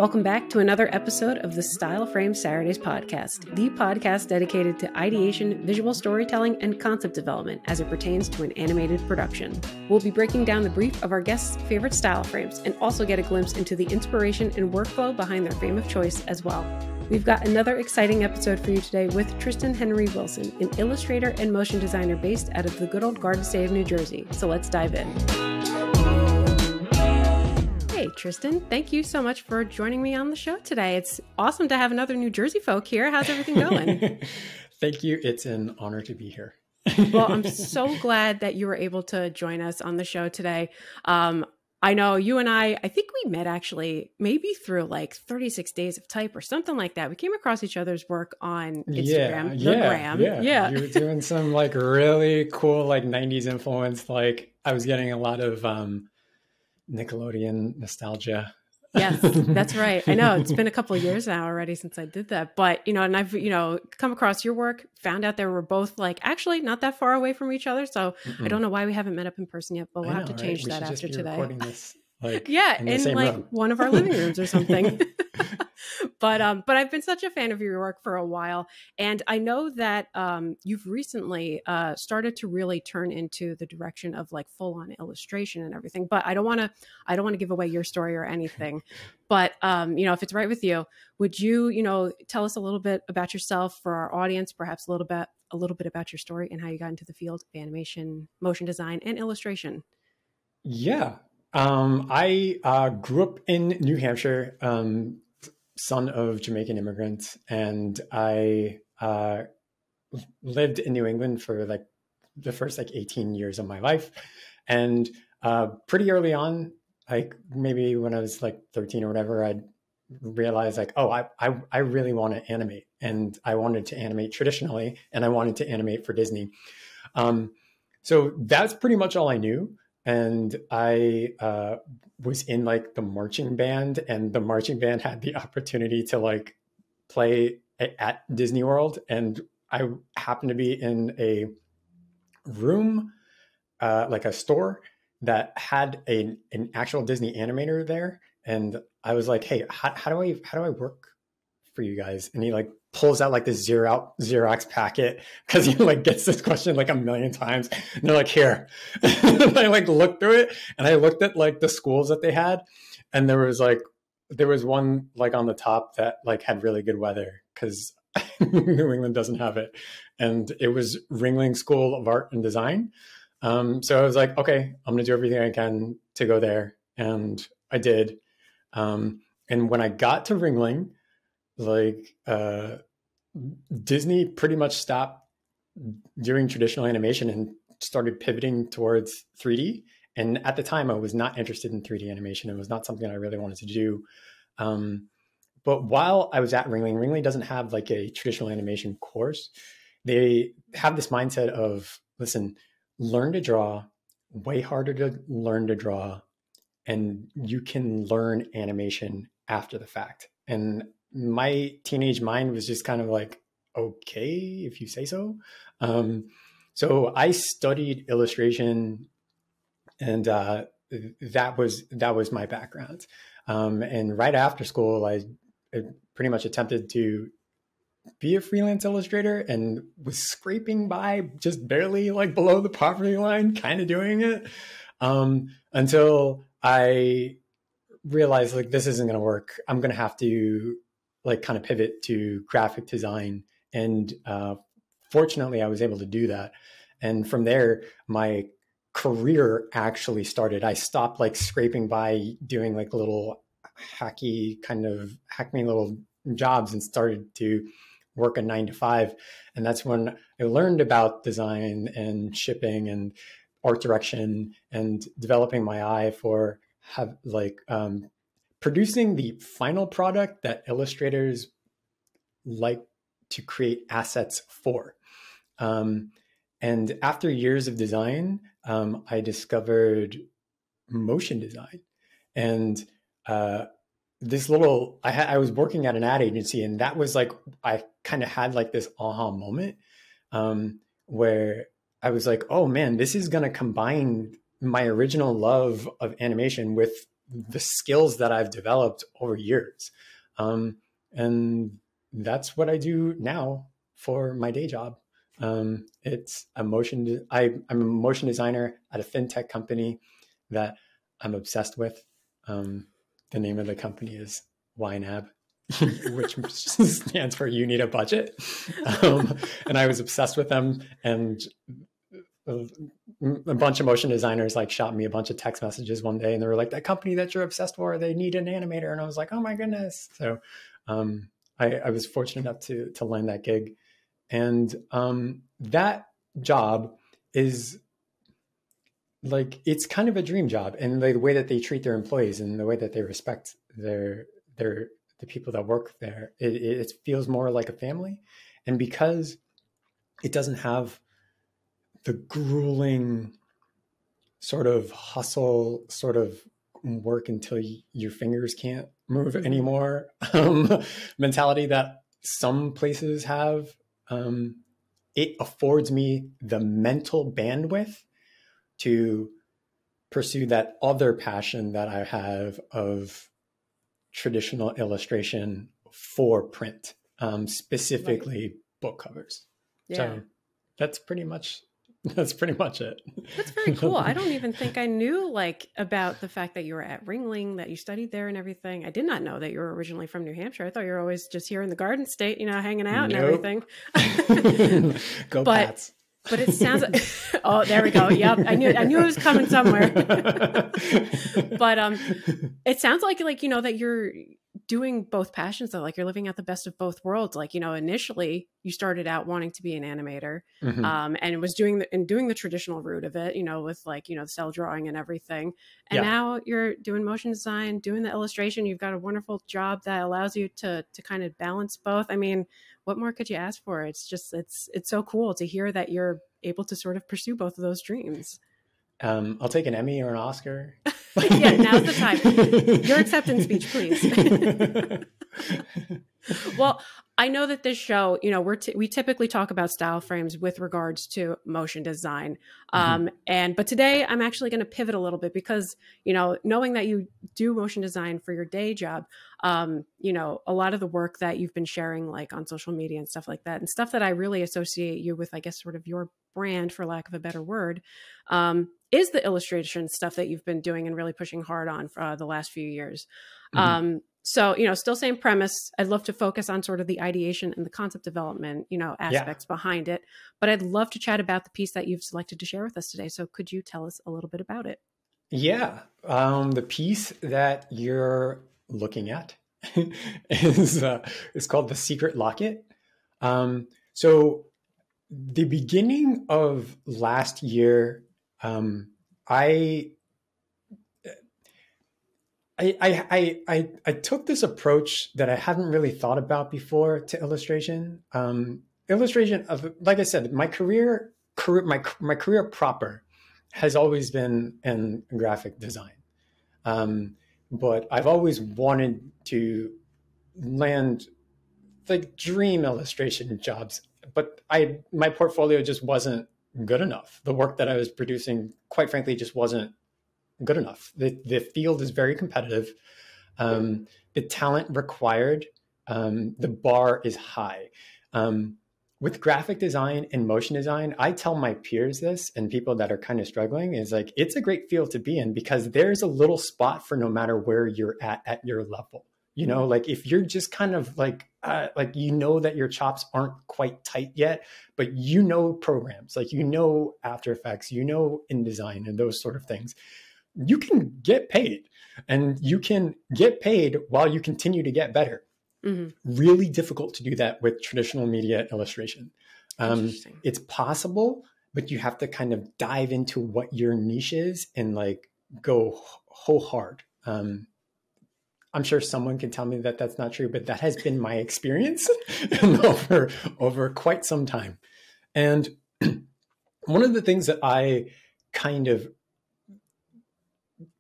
Welcome back to another episode of the Styleframe Saturdays podcast, the podcast dedicated to ideation, visual storytelling, and concept development as it pertains to an animated production. We'll be breaking down the brief of our guests' favorite style frames and also get a glimpse into the inspiration and workflow behind their frame of choice as well. We've got another exciting episode for you today with Tristan Henry-Wilson, an illustrator and motion designer based out of the good old Garden State of New Jersey. So let's dive in. Hey, Tristan, thank you so much for joining me on the show today. It's awesome to have another New Jersey folk here. How's everything going? Thank you. It's an honor to be here. Well, I'm so glad that you were able to join us on the show today. I know you and I think we met actually maybe through like 36 Days of Type or something like that. We came across each other's work on Instagram. Yeah. You were doing some like really cool like 90s influence. Like I was getting a lot of Nickelodeon nostalgia. Yes, that's right. I know it's been a couple of years now already since I did that, but and I've come across your work, found out they were both like actually not that far away from each other. So I don't know why we haven't met up in person yet, but we'll have to change that after today. Recording this, like, in like room. One of our living rooms or something. But I've been such a fan of your work for a while, and I know that you've recently started to really turn into the direction of like full on illustration and everything. But I don't want to give away your story or anything. But if it's right with you, would you tell us a little bit about yourself for our audience, perhaps a little bit about your story and how you got into the field of animation, motion design, and illustration? Yeah, I grew up in New Hampshire. Son of Jamaican immigrants, and I lived in New England for like the first like 18 years of my life. And pretty early on, like maybe when I was like 13 or whatever, I realized like, oh, I really want to animate, and I wanted to animate traditionally, and I wanted to animate for Disney. So that's pretty much all I knew. And I was in like the marching band, and the marching band had the opportunity to like play at Disney World. And I happened to be in a room, like a store that had an actual Disney animator there. And I was like, hey, how do I work for you guys? And he like pulls out like this Xerox packet, because he like gets this question like a million times, and they're like, here. And I like looked through it, and I looked at like the schools that they had, and there was one like on the top that like had really good weather, because New England doesn't have it, and it was Ringling School of Art and Design. So I was like, okay, I'm gonna do everything I can to go there, and I did. And when I got to Ringling, like Disney pretty much stopped doing traditional animation and started pivoting towards 3D. And at the time, I was not interested in 3D animation. It was not something I really wanted to do. But while I was at Ringling doesn't have like a traditional animation course. They have this mindset of, listen, learn to draw, way harder to learn to draw, and you can learn animation after the fact. And my teenage mind was just kind of like, okay, if you say so. So I studied illustration, and that was my background. And right after school, I pretty much attempted to be a freelance illustrator, and was scraping by just barely like below the poverty line, kind of doing it, until I realized like this isn't going to work. I'm going to have to like kind of pivot to graphic design. And fortunately, I was able to do that. And from there, my career actually started. I stopped like scraping by doing like little hacky little jobs, and started to work a 9-to-5. And that's when I learned about design and shipping and art direction, and developing my eye for producing the final product that illustrators like to create assets for. And after years of design, I discovered motion design. And I was working at an ad agency, and that was like, I kind of had like this aha moment where I was like, oh man, this is going to combine my original love of animation with the skills that I've developed over years. And that's what I do now for my day job. It's a I'm a motion designer at a fintech company that I'm obsessed with. The name of the company is YNAB, which stands for You Need a Budget. And I was obsessed with them, and a bunch of motion designers like shot me a bunch of text messages one day, and they were like, that company that you're obsessed for, they need an animator. And I was like, oh my goodness. So I was fortunate enough to land that gig. And that job is like, it's kind of a dream job, and the way that they treat their employees and the way that they respect the people that work there, it feels more like a family. And because it doesn't have the grueling sort of hustle, sort of work until your fingers can't move anymore mentality that some places have, it affords me the mental bandwidth to pursue that other passion that I have of traditional illustration for print, specifically book covers. Yeah. So that's pretty much it. That's very cool. I don't even think I knew like about the fact that you were at Ringling, that you studied there and everything. I did not know that you were originally from New Hampshire. I thought you were always just here in the Garden State, you know, hanging out and everything. Go Pats. But it sounds oh, there we go. Yep. I knew it was coming somewhere. But it sounds like, you know, that you're doing both passions though. Like you're living out the best of both worlds. Like, you know, initially you started out wanting to be an animator, and it was doing the traditional route of it, you know, with like, you know, the cell drawing and everything. And now you're doing motion design, doing the illustration. You've got a wonderful job that allows you to kind of balance both. I mean, what more could you ask for? It's just, it's so cool to hear that you're able to sort of pursue both of those dreams. I'll take an Emmy or an Oscar. Yeah, now's the time. Your acceptance speech, please. Well, I know that this show, you know, we typically talk about style frames with regards to motion design. But today I'm actually going to pivot a little bit because, you know, knowing that you do motion design for your day job, you know, a lot of the work that you've been sharing like on social media and stuff like that, and stuff that I really associate you with, I guess, sort of your brand, for lack of a better word, is the illustration stuff that you've been doing and really pushing hard on for the last few years. So, you know, still same premise. I'd love to focus on sort of the ideation and the concept development, you know, aspects behind it. But I'd love to chat about the piece that you've selected to share with us today. So could you tell us a little bit about it? Yeah. The piece that you're looking at is called The Secret Locket. So the beginning of last year, I took this approach that I hadn't really thought about before to illustration. Illustration of, like I said, my career proper has always been in graphic design. But I've always wanted to land like dream illustration jobs, but my portfolio just wasn't good enough. The work that I was producing, quite frankly, just wasn't good enough. The field is very competitive. The talent required, the bar is high. With graphic design and motion design, I tell my peers this, and people that are kind of struggling, is like, it's a great field to be in because there's a little spot for no matter where you're at your level. You know, like if you're just kind of like you know that your chops aren't quite tight yet, but you know programs, like you know After Effects, you know InDesign and those sort of things, you can get paid, and you can get paid while you continue to get better. Really difficult to do that with traditional media illustration. It's possible, but you have to kind of dive into what your niche is and like go whole hard. I'm sure someone can tell me that that's not true, but that has been my experience over quite some time. And one of the things that I kind of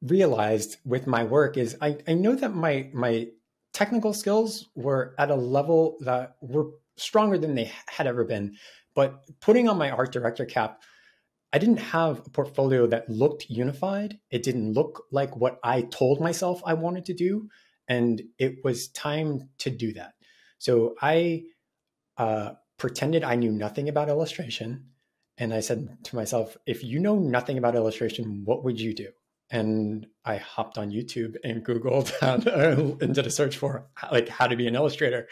realized with my work is I know that my technical skills were at a level that were stronger than they had ever been. But putting on my art director cap, I didn't have a portfolio that looked unified. It didn't look like what I told myself I wanted to do. And it was time to do that. So I pretended I knew nothing about illustration. And I said to myself, if you know nothing about illustration, what would you do? And I hopped on YouTube and Googled and did a search for like how to be an illustrator.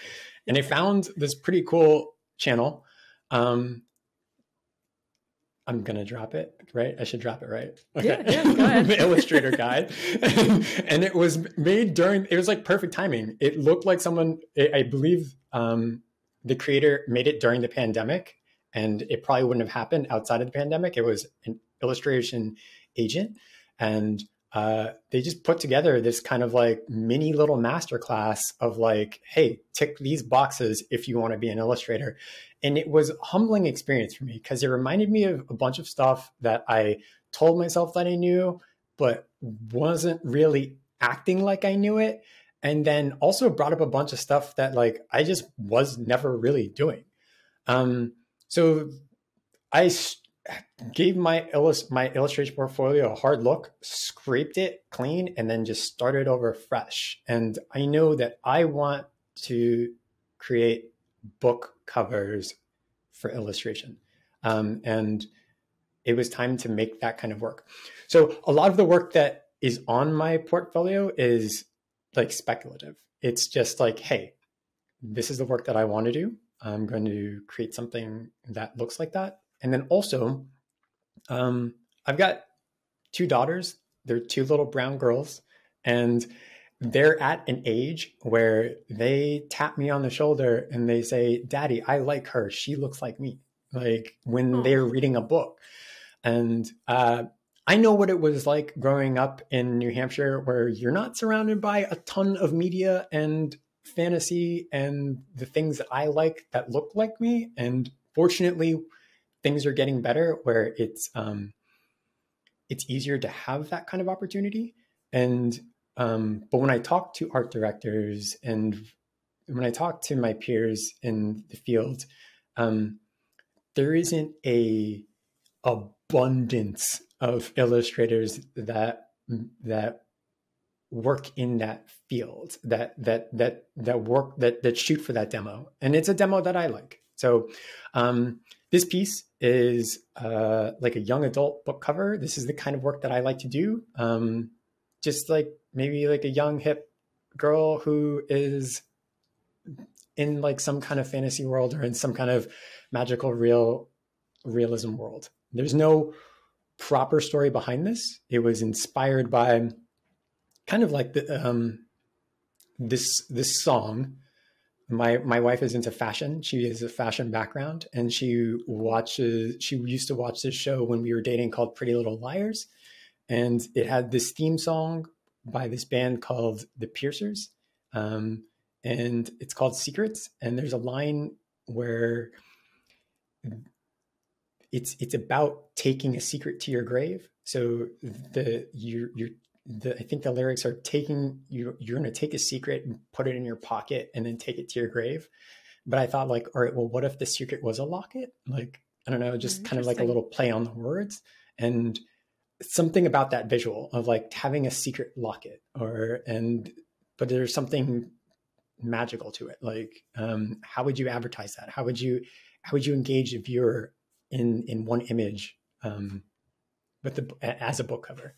And I found this pretty cool channel. I'm going to drop it, right? I should drop it, right? Okay. Yeah, go ahead. The Illustrator Guide. And it was made it was like perfect timing. It looked like someone, I believe the creator made it during the pandemic, and it probably wouldn't have happened outside of the pandemic. It was an illustration agent, and they just put together this kind of like mini little masterclass of like, hey, tick these boxes if you want to be an illustrator. And it was a humbling experience for me because it reminded me of a bunch of stuff that I told myself that I knew, but wasn't really acting like I knew it. And then also brought up a bunch of stuff that like I just was never really doing. So I gave my illustration portfolio a hard look, scraped it clean, and then just started over fresh. And I know that I want to create book covers for illustration. And it was time to make that kind of work. So a lot of the work that is on my portfolio is like speculative. It's just like, hey, this is the work that I want to do. I'm going to create something that looks like that. And then also, I've got 2 daughters. They're 2 little brown girls, and they're at an age where they tap me on the shoulder and they say, Daddy, I like her. She looks like me. Like when they're reading a book. And I know what it was like growing up in New Hampshire, where you're not surrounded by a ton of media and fantasy and the things that I like that look like me. And fortunately, things are getting better where it's easier to have that kind of opportunity. And but when I talk to art directors and when I talk to my peers in the field, there isn't a abundance of illustrators that work in that field, that shoot for that demo. And it's a demo that I like. So this piece is like a young adult book cover. This is the kind of work that I like to do. Just like maybe like a young hip girl who is in like some kind of fantasy world or in some kind of magical realism world. There's no proper story behind this. It was inspired by kind of like the, this song. My wife is into fashion. She has a fashion background, and she used to watch this show when we were dating called Pretty Little Liars. And it had this theme song by this band called The Piercers. And it's called Secrets. And there's a line where it's about taking a secret to your grave. So I think the lyrics are you're going to take a secret and put it in your pocket and then take it to your grave. But I thought like, all right, well, what if the secret was a locket? Like, I don't know, just kind of like a little play on the words, and something about that visual of like having a secret locket but there's something magical to it. Like, how would you advertise that? How would you engage a viewer in one image, as a book cover?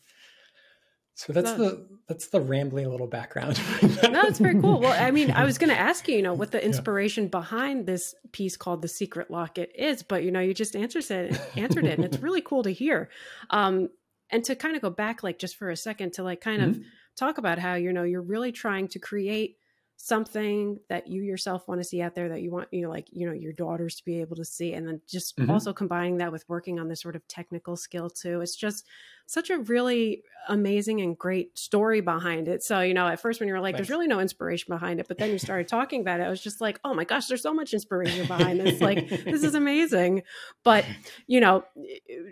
So that's the rambling little background. No, it's very cool. Well, I mean, I was going to ask you, what the inspiration behind this piece called The Secret Locket is, but you just answered it, and it's really cool to hear. And to kind of go back, like just for a second, to like kind of talk about how you're really trying to create something that you yourself want to see out there, that you want, your daughters to be able to see. And then just also combining that with working on this sort of technical skill too. It's just such a really amazing and great story behind it. So, at first when you were like, there's really no inspiration behind it, but then you started talking about it, I was just like, oh my gosh, there's so much inspiration behind this. Like, this is amazing. But,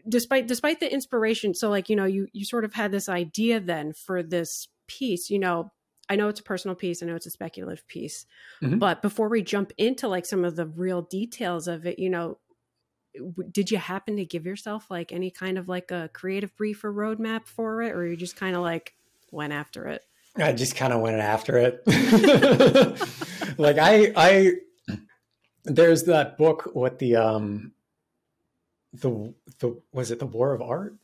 despite the inspiration, so like, you sort of had this idea then for this piece, I know it's a personal piece. I know it's a speculative piece, but before we jump into like some of the real details of it, did you happen to give yourself like any kind of like a creative brief or roadmap for it, or you just kind of like went after it? I just kind of went after it. Like there's that book with the was it the War of Art?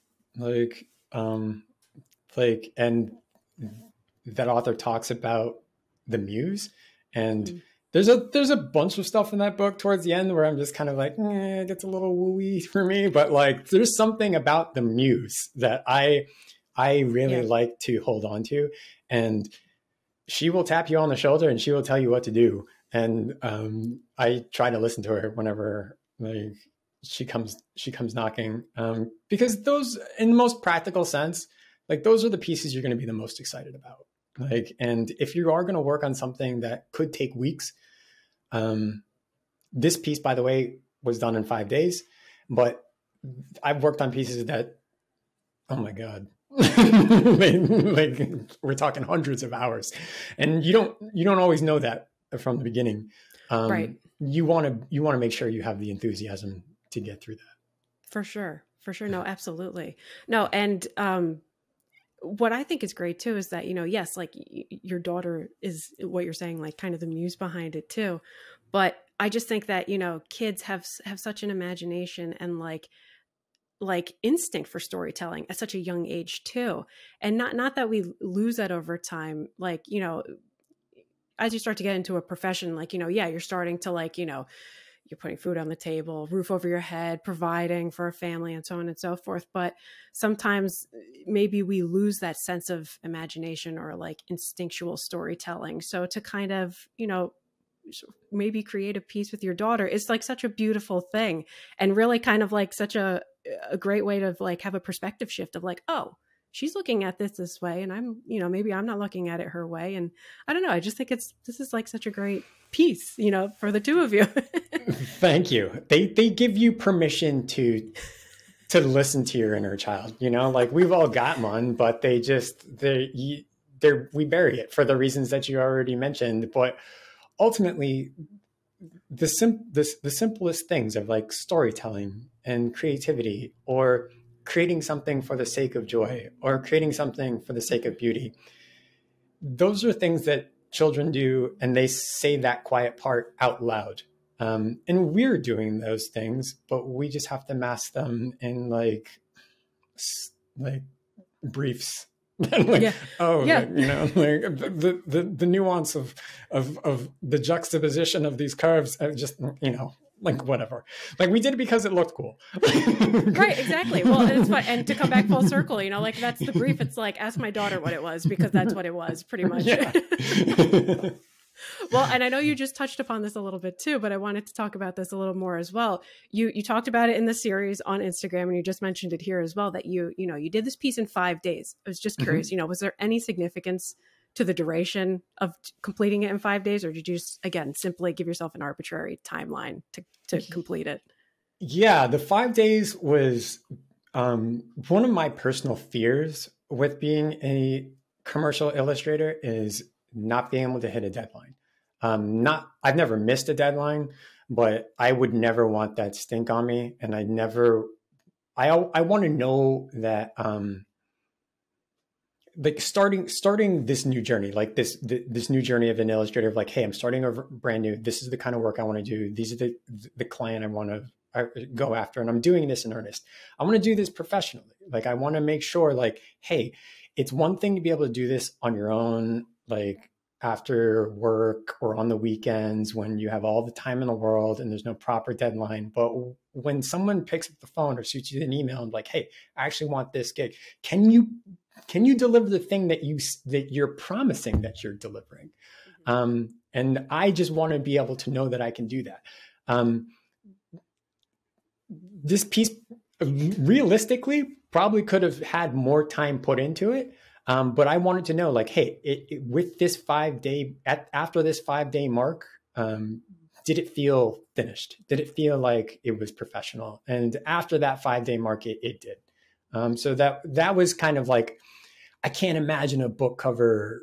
And that author talks about the muse, and there's a bunch of stuff in that book towards the end where I'm just kind of like, it gets a little wooey for me, but like there's something about the muse that I really like to hold on to, and she will tap you on the shoulder and she will tell you what to do. And I try to listen to her whenever like she comes knocking, because those, in the most practical sense, like those are the pieces you're going to be the most excited about. Like, and if you are going to work on something that could take weeks, this piece, by the way, was done in 5 days, but I've worked on pieces that, oh my God, like we're talking hundreds of hours, and you don't always know that from the beginning. Right. You want to make sure you have the enthusiasm to get through that. For sure. No, absolutely. No. And, what I think is great too, is that, yes, like your daughter is what you're saying, like kind of the muse behind it too. But I just think that, kids have such an imagination and like instinct for storytelling at such a young age too. And not that we lose that over time. Like, as you start to get into a profession, like, you're starting to like, you're putting food on the table, roof over your head, providing for a family, and so on and so forth. But sometimes maybe we lose that sense of imagination or like instinctual storytelling. So to kind of, maybe create a piece with your daughter is like such a beautiful thing, and really kind of like such a great way to like have a perspective shift of like, oh, she's looking at this way, and I'm, maybe I'm not looking at it her way. And I don't know, I just think this is like such a great piece, for the two of you. Thank you. They give you permission to listen to your inner child, like we've all got one, but we bury it for the reasons that you already mentioned. But ultimately, the simplest things of like storytelling and creativity, or creating something for the sake of joy, or creating something for the sake of beauty, those are things that children do, and they say that quiet part out loud. And we're doing those things, but we just have to mask them in like briefs. Like, the nuance of the juxtaposition of these curves, just, like whatever. Like we did it because it looked cool. Right, exactly. Well, and it's fun. And to come back full circle, like that's the brief. It's like, ask my daughter what it was, because that's what it was pretty much. Yeah. Well, and I know you just touched upon this a little bit too, but I wanted to talk about this a little more as well. You talked about it in the series on Instagram, and you just mentioned it here as well, that you did this piece in 5 days. I was just curious, was there any significance to the duration of completing it in 5 days, or did you just, again, simply give yourself an arbitrary timeline to complete it? Yeah, the 5 days was one of my personal fears with being a commercial illustrator is not being able to hit a deadline. I've never missed a deadline, but I would never want that stink on me. And I want to know that, like starting this new journey, like this new journey of an illustrator, of like, hey, I'm starting over brand new. This is the kind of work I want to do. These are the client I want to go after. And I'm doing this in earnest. I want to do this professionally. Like, I want to make sure, like, hey, it's one thing to be able to do this on your own, like after work or on the weekends when you have all the time in the world and there's no proper deadline. But when someone picks up the phone or shoots you an email and like, hey, I actually want this gig. Can you deliver the thing that you're promising that you're delivering? And I just want to be able to know that I can do that. This piece realistically probably could have had more time put into it. But I wanted to know, like, hey, with this 5 day, after this 5 day mark, did it feel finished? Did it feel like it was professional? And after that 5 day mark, it did. So that was kind of like, I can't imagine a book cover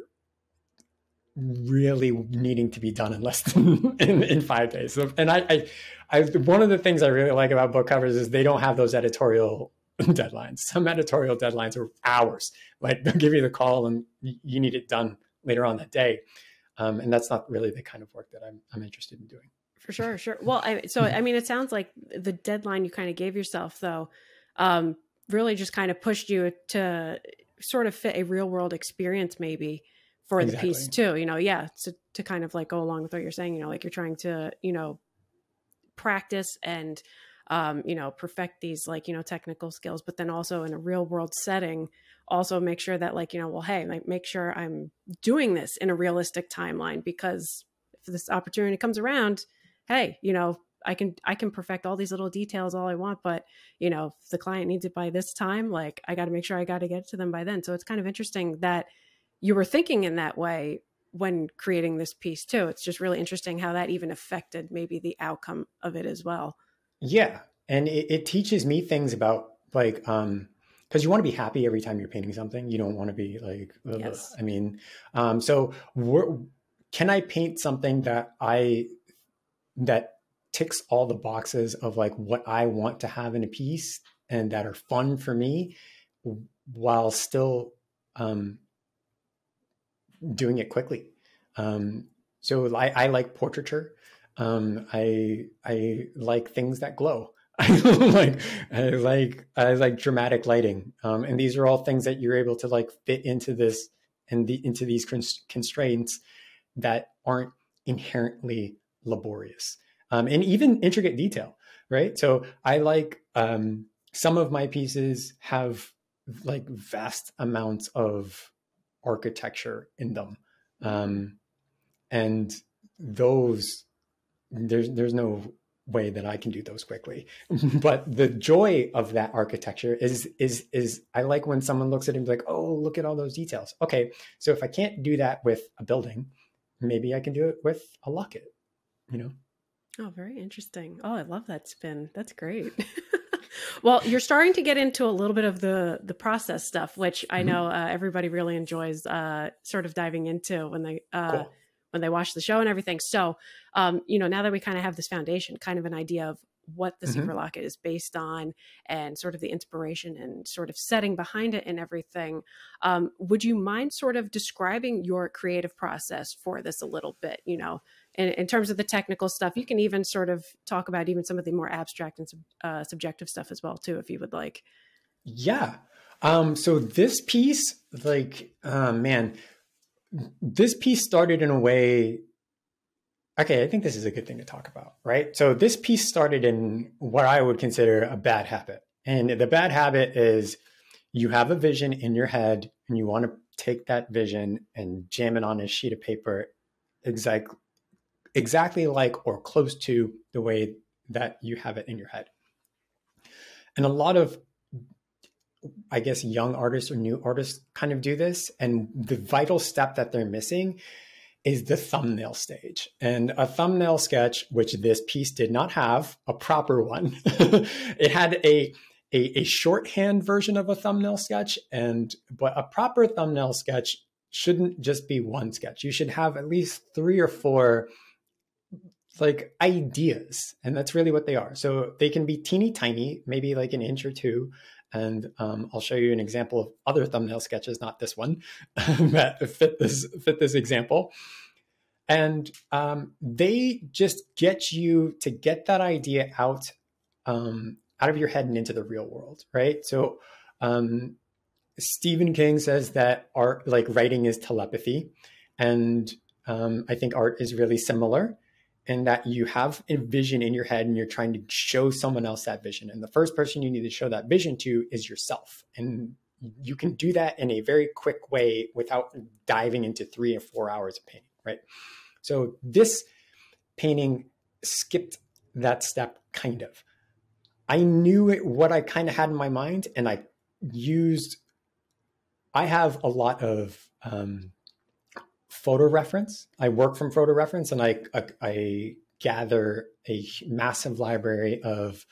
really needing to be done in less than in 5 days. So, and one of the things I really like about book covers is they don't have those editorial deadlines. Some editorial deadlines are hours. Like they'll give you the call and you need it done later on that day. And that's not really the kind of work that I'm interested in doing. For sure. Sure. Well, I mean, it sounds like the deadline you kind of gave yourself though, really just kind of pushed you to sort of fit a real world experience maybe for the piece too, to kind of like go along with what you're saying, like you're trying to, practice and, perfect these like, technical skills, but then also in a real world setting, also make sure that like, well, hey, like make sure I'm doing this in a realistic timeline, because if this opportunity comes around, hey, I can perfect all these little details all I want, but if the client needs it by this time, like I got to make sure I got to get it to them by then. So it's kind of interesting that you were thinking in that way when creating this piece too. It's just really interesting how that even affected maybe the outcome of it as well. Yeah. And it teaches me things about like, because you want to be happy every time you're painting something. You don't want to be like, yes. I mean, so can I paint something that ticks all the boxes of like what I want to have in a piece and that are fun for me while still doing it quickly. So I like portraiture. I like things that glow. I like dramatic lighting. And these are all things that you're able to like fit into this and into these constraints that aren't inherently laborious. And even intricate detail, right? So I like, some of my pieces have like vast amounts of architecture in them. And those, there's no way that I can do those quickly. But the joy of that architecture is I like when someone looks at it and be like, oh, look at all those details. Okay, so if I can't do that with a building, maybe I can do it with a locket, Oh, very interesting. Oh, I love that spin. That's great. Well, you're starting to get into a little bit of the process stuff, which I know everybody really enjoys sort of diving into when they cool. when they watch the show and everything. So, now that we kind of have this foundation, kind of an idea of what the Zebra Locket is based on and sort of the inspiration and sort of setting behind it and everything, would you mind sort of describing your creative process for this a little bit, in terms of the technical stuff? You can even sort of talk about even some of the more abstract and subjective stuff as well, too, if you would like. Yeah. So this piece, like, this piece started in a way. Okay, I think this is a good thing to talk about, right? So this piece started in what I would consider a bad habit. And the bad habit is you have a vision in your head and you want to take that vision and jam it on a sheet of paper exactly like or close to the way that you have it in your head. And a lot of, I guess, young artists or new artists kind of do this. And the vital step that they're missing is the thumbnail stage. And a thumbnail sketch, which this piece did not have, a proper one. It had a shorthand version of a thumbnail sketch, but a proper thumbnail sketch shouldn't just be one sketch. You should have at least 3 or 4 like ideas, and that's really what they are. So they can be teeny tiny, maybe like an inch or 2. And I'll show you an example of other thumbnail sketches, not this one, that fit this example. And they just get you to get that idea out of your head and into the real world, right? So Stephen King says that art, like writing, is telepathy. And I think art is really similar, in that you have a vision in your head and you're trying to show someone else that vision. And the first person you need to show that vision to is yourself. And you can do that in a very quick way without diving into 3 or 4 hours of painting, right? So this painting skipped that step, kind of. I knew what I kind of had in my mind, and I have a lot of photo reference. I work from photo reference, and I gather a massive library of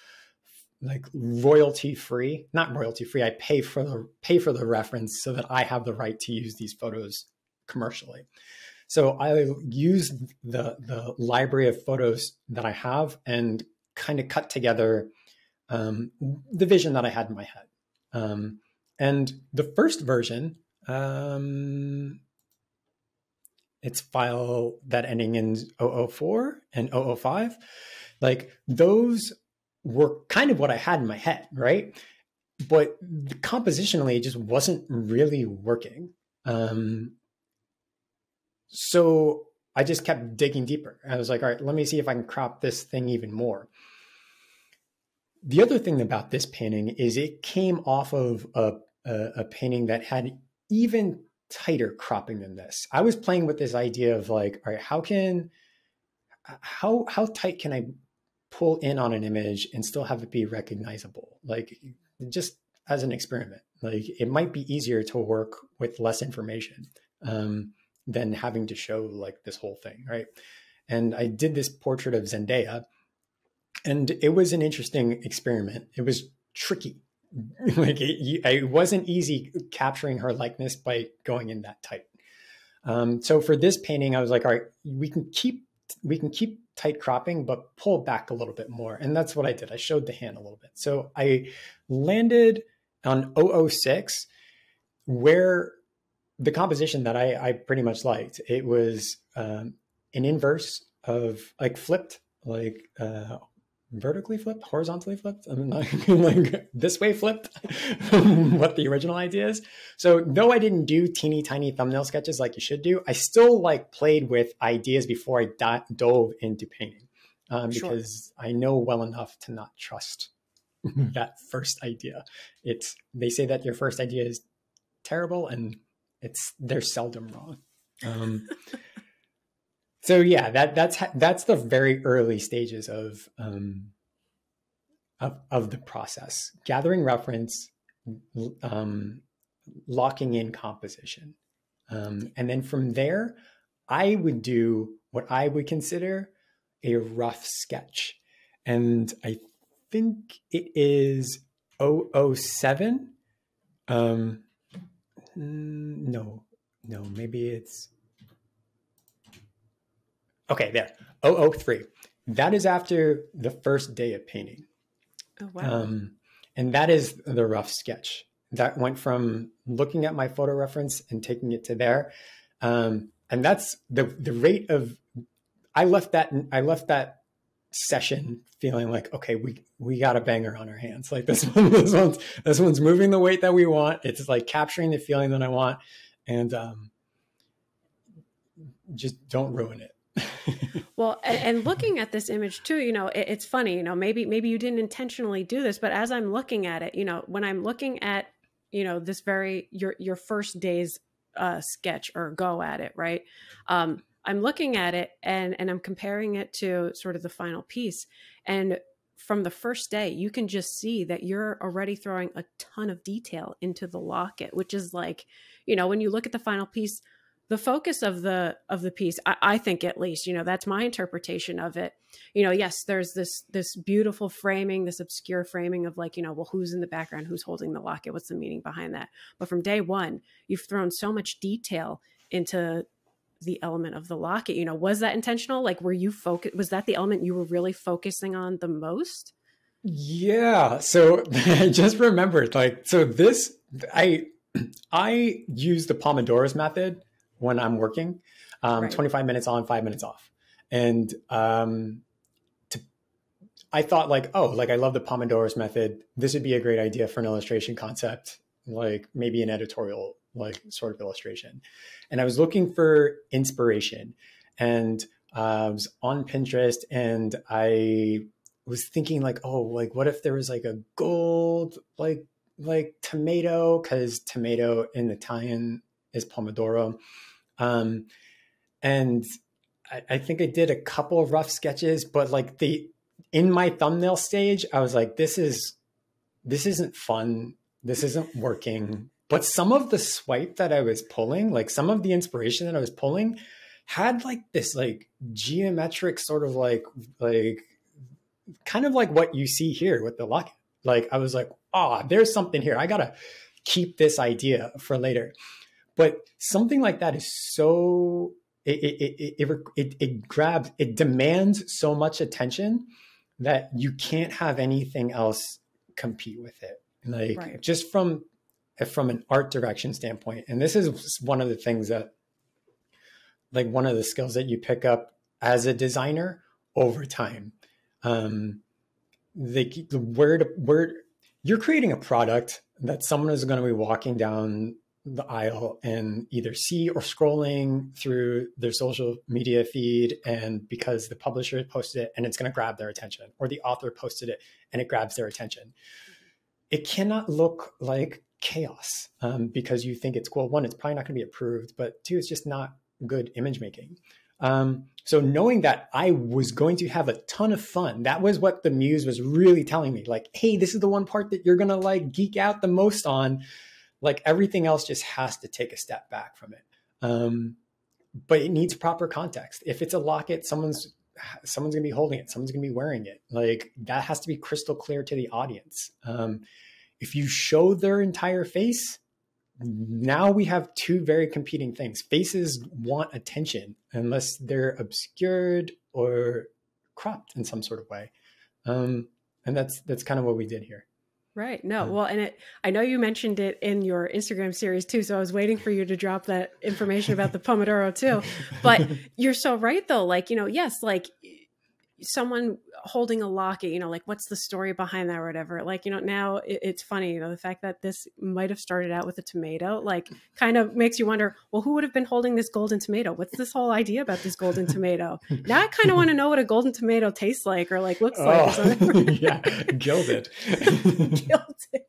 like not royalty free. I pay for the reference so that I have the right to use these photos commercially. So I use the library of photos that I have and kind of cut together the vision that I had in my head. And the first version, it's file that ending in 004 and 005. Like those were kind of what I had in my head, right? But compositionally, it just wasn't really working. So I just kept digging deeper. I was like, all right, let me see if I can crop this thing even more. The other thing about this painting is it came off of a painting that had even tighter cropping than this. I was playing with this idea of like, all right, how tight can I pull in on an image and still have it be recognizable? Like just as an experiment, like it might be easier to work with less information than having to show like this whole thing, right? And I did this portrait of Zendaya, and it was an interesting experiment. It was tricky. Like it wasn't easy capturing her likeness by going in that tight. So for this painting, I was like, all right, we can keep tight cropping, but pull back a little bit more. And that's what I did. I showed the hand a little bit. So I landed on 006, where the composition that I pretty much liked. It was an inverse of like flipped, like vertically flipped, horizontally flipped. I mean, like this way flipped, what the original idea is. So though I didn't do teeny tiny thumbnail sketches like you should do, I still like played with ideas before I dove into painting because I know well enough to not trust that first idea. They say that your first idea is terrible, and they're seldom wrong. So yeah, that's the very early stages of the process: gathering reference, locking in composition, and then from there, I would do what I would consider a rough sketch, and I think it is 007. No, maybe it's. Okay, there, 003. That is after the first day of painting. Oh, wow. And that is the rough sketch. That went from looking at my photo reference and taking it to there. And that's the rate of, I left that session feeling like, okay, we got a banger on our hands. Like this one's moving the weight that we want. It's like capturing the feeling that I want. And just don't ruin it. Well, and looking at this image too, it's funny, maybe you didn't intentionally do this, but as I'm looking at it, when I'm looking at, this your first day's sketch or go at it, right? I'm looking at it and I'm comparing it to sort of the final piece. And from the first day, you can just see that you're already throwing a ton of detail into the locket, which is like, when you look at the final piece, the focus of the piece, I think at least, that's my interpretation of it. Yes, there's this beautiful framing, this obscure framing of like, well, who's in the background, who's holding the locket, what's the meaning behind that? But from day one, you've thrown so much detail into the element of the locket. Was that intentional? Like, was that the element you were really focusing on the most? Yeah. So I just remembered, like, so this, I use the Pomodoro's method when I'm working, right. 25 minutes on, 5 minutes off. And I thought like, oh, like I love the Pomodoro's method. This would be a great idea for an illustration concept, like maybe an editorial, like sort of illustration. And I was looking for inspiration, and I was on Pinterest, and I was thinking like, oh, like what if there was like a gold, like tomato, because tomato in Italian is pomodoro. And I think I did a couple of rough sketches, but like in my thumbnail stage, I was like, this isn't fun. This isn't working. But some of the swipe that I was pulling, like some of the inspiration that I was pulling had like this like geometric sort of like kind of like what you see here with the locket. Like I was like, oh, there's something here. I got to keep this idea for later. But something like that is so it grabs, it demands so much attention that you can't have anything else compete with it. Like Right. just from an art direction standpoint. And this is one of the things that, like, one of the skills that you pick up as a designer over time. The word, you're creating a product that someone is going to be walking down the aisle and either see or scrolling through their social media feed, and because the publisher posted it and it's going to grab their attention, or the author posted it and it grabs their attention. It cannot look like chaos because you think it's cool. One, it's probably not going to be approved, but two, it's just not good image making. So knowing that I was going to have a ton of fun, that was what the muse was really telling me. Like, hey, this is the one part that you're going to like geek out the most on. Like everything else just has to take a step back from it. But it needs proper context. If it's a locket, someone's going to be holding it. Someone's going to be wearing it. Like that has to be crystal clear to the audience. If you show their entire face, now we have two very competing things. Faces want attention unless they're obscured or cropped in some sort of way. And that's kind of what we did here. Right. No, well, and I know you mentioned it in your Instagram series too, so I was waiting for you to drop that information about the Pomodoro too. But you're so right though. Like, yes, like someone holding a locket, like what's the story behind that or whatever. Like, now it's funny, the fact that this might have started out with a tomato, like kind of makes you wonder, well, who would have been holding this golden tomato? What's this whole idea about this golden tomato? Now I kind of want to know what a golden tomato tastes like or like looks like. Or something. Yeah, gilded. Gilded.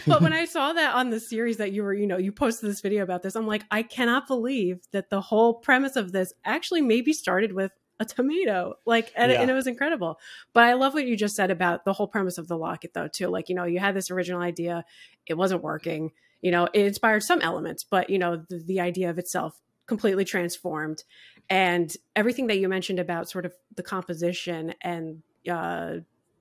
But when I saw that on the series that you were, you posted this video about this, I'm like, I cannot believe that the whole premise of this actually maybe started with a tomato, and it was incredible. But I love what you just said about the whole premise of the locket though too. Like, you had this original idea, it wasn't working, it inspired some elements, but the idea of itself completely transformed. And everything that you mentioned about sort of the composition and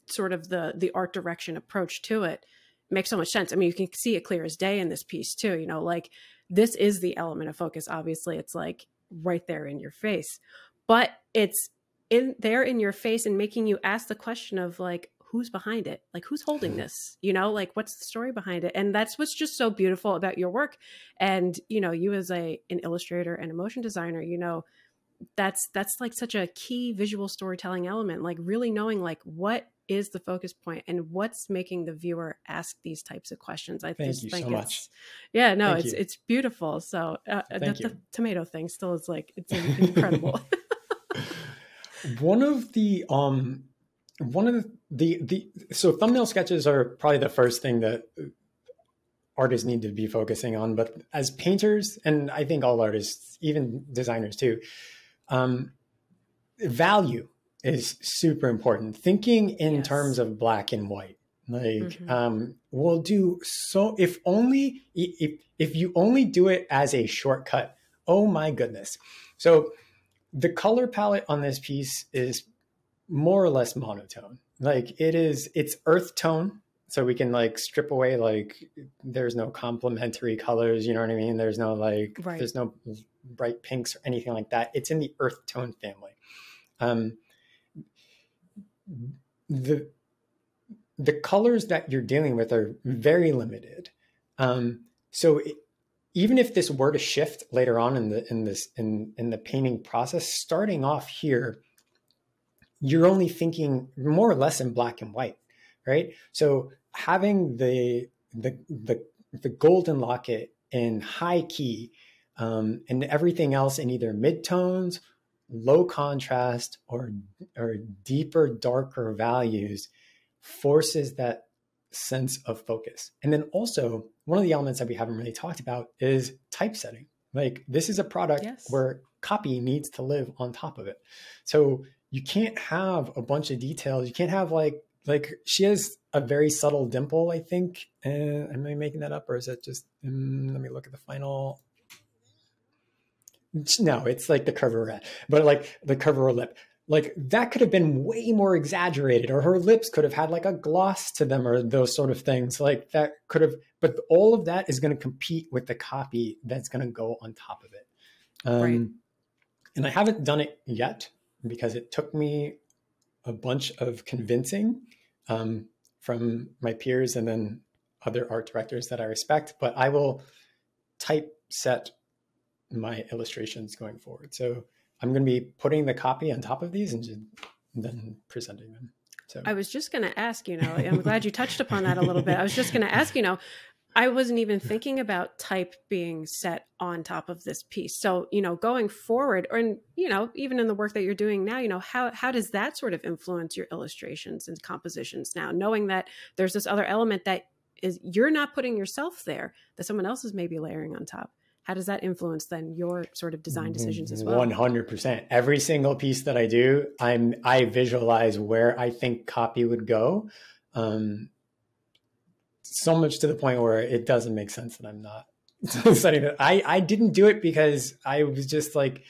sort of the art direction approach to it makes so much sense. I mean, you can see it clear as day in this piece too, like this is the element of focus. Obviously it's like right there in your face. But it's in your face and making you ask the question of like, who's behind it? Like, who's holding this? Like, what's the story behind it? And that's what's just so beautiful about your work. And, you as an illustrator and a motion designer, that's like such a key visual storytelling element, like really knowing like what is the focus point and what's making the viewer ask these types of questions. I Thank you think so much. Yeah, no, it's beautiful. So the tomato thing still is like, it's incredible. So thumbnail sketches are probably the first thing that artists need to be focusing on, but as painters, and I think all artists, even designers too, value is super important. Thinking in terms of black and white, like, we'll do so if you only do it as a shortcut, oh my goodness. So the color palette on this piece is more or less monotone. Like it's earth tone. So we can like strip away, like there's no complementary colors, you know what I mean? There's no there's no bright pinks or anything like that. It's in the earth tone family. The colors that you're dealing with are very limited. Even if this were to shift later on in the painting process, starting off here, you're only thinking more or less in black and white, right? So having the golden locket in high key, and everything else in either midtones, low contrast, or deeper, darker values forces that sense of focus. And then also one of the elements that we haven't really talked about is typesetting. Like this is a product where copy needs to live on top of it. So you can't have a bunch of details. You can't have like she has a very subtle dimple, I think. Am I making that up, or is it just, let me look at the final. No, it's like the curve of her head, but like the curve of her lip. Like that could have been way more exaggerated, or her lips could have had like a gloss to them, or those sort of things. Like that could have, but all of that is going to compete with the copy that's going to go on top of it. Right. And I haven't done it yet because it took me a bunch of convincing from my peers and then other art directors that I respect, but I will typeset my illustrations going forward. So I'm going to be putting the copy on top of these and then presenting them. So I was just going to ask, I'm glad you touched upon that a little bit. I was just going to ask, I wasn't even thinking about type being set on top of this piece. So, going forward, or, even in the work that you're doing now, how does that sort of influence your illustrations and compositions now, knowing that there's this other element that is you're not putting yourself there, that someone else is maybe layering on top? How does that influence then your sort of design decisions as well? 100%. Every single piece that I do, I visualize where I think copy would go. So much to the point where it doesn't make sense that I'm not setting it. I didn't do it because I was just like,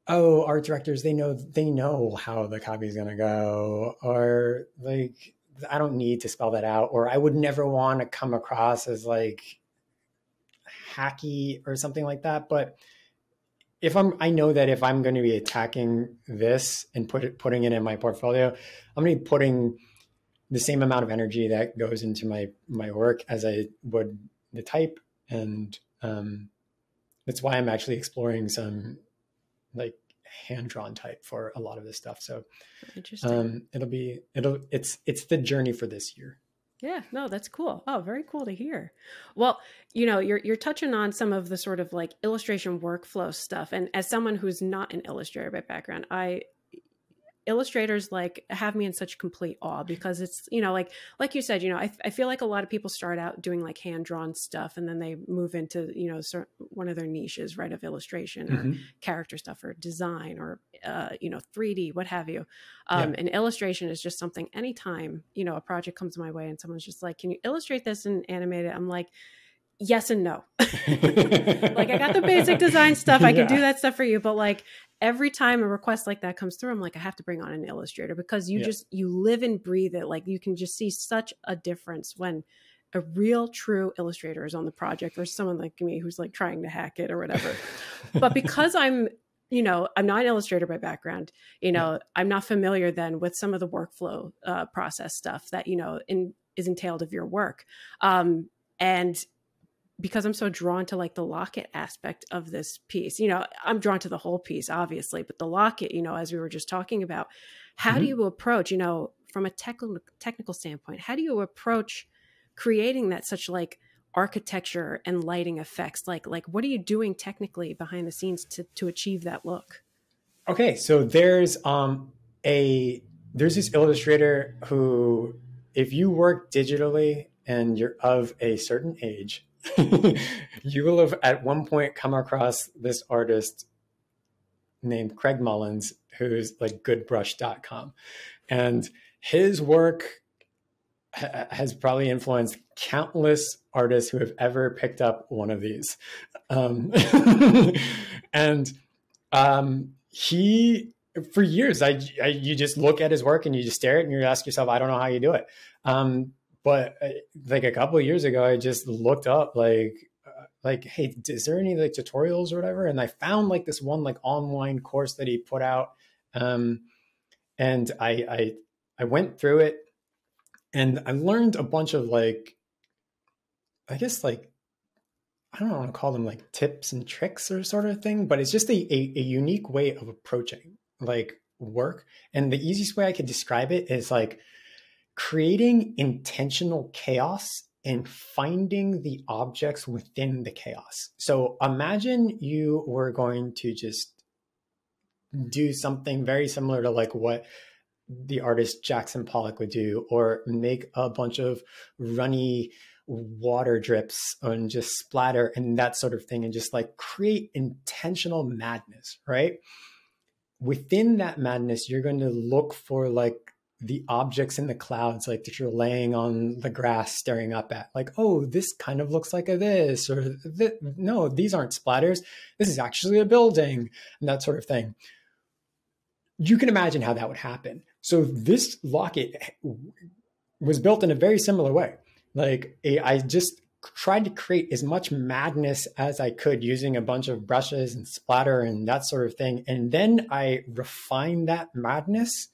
oh, art directors, they know how the copy is going to go, or like, I don't need to spell that out, or I would never want to come across as like hacky or something like that. But I know that if I'm going to be attacking this and putting it in my portfolio, I'm going to be putting the same amount of energy that goes into my work as I would the type. And that's why I'm actually exploring some like hand-drawn type for a lot of this stuff. So interesting. It's the journey for this year. Yeah, no, that's cool. Oh, very cool to hear. Well, you're touching on some of the sort of like illustration workflow stuff. And as someone who's not an illustrator by background, illustrators like have me in such complete awe because it's, like you said, I feel like a lot of people start out doing like hand-drawn stuff and then they move into, one of their niches, right, of illustration or character stuff or design or, 3D, what have you. And illustration is just something anytime, a project comes my way and someone's just like, can you illustrate this and animate it? I'm like, yes and no. Like I got the basic design stuff. I can do that stuff for you. But like every time a request like that comes through, I'm like, I have to bring on an illustrator because you live and breathe it. Like you can just see such a difference when a real true illustrator is on the project versus someone like me who's like trying to hack it or whatever. But because I'm not an illustrator by background, I'm not familiar then with some of the workflow process stuff that, is entailed of your work. And because I'm so drawn to like the locket aspect of this piece, I'm drawn to the whole piece, obviously, but the locket, as we were just talking about, how do you approach, from a technical standpoint, how do you approach creating that such like architecture and lighting effects? Like what are you doing technically behind the scenes to achieve that look? Okay. So there's this illustrator who, if you work digitally and you're of a certain age, you will have at one point come across this artist named Craig Mullins, who's like goodbrush.com. And his work has probably influenced countless artists who have ever picked up one of these. And he, for years, you just look at his work and you just stare at it and you ask yourself, I don't know how you do it. But like a couple of years ago, I just looked up like, hey, is there any like tutorials or whatever? And I found like this one like online course that he put out. And I went through it and I learned a bunch of like, I guess like, I don't want to call them like tips and tricks or sort of thing, but it's just a unique way of approaching like work. And the easiest way I could describe it is like creating intentional chaos and finding the objects within the chaos. So imagine you were going to just do something very similar to like what the artist Jackson Pollock would do, or make a bunch of runny water drips and just splatter and that sort of thing, and just like create intentional madness, right? Within that madness, you're going to look for like the objects in the clouds, like that you're laying on the grass staring up at, like, oh, this kind of looks like a this, or no, these aren't splatters. This is actually a building, and that sort of thing. You can imagine how that would happen. So this locket was built in a very similar way. Like I just tried to create as much madness as I could using a bunch of brushes and splatter and that sort of thing. And then I refined that madness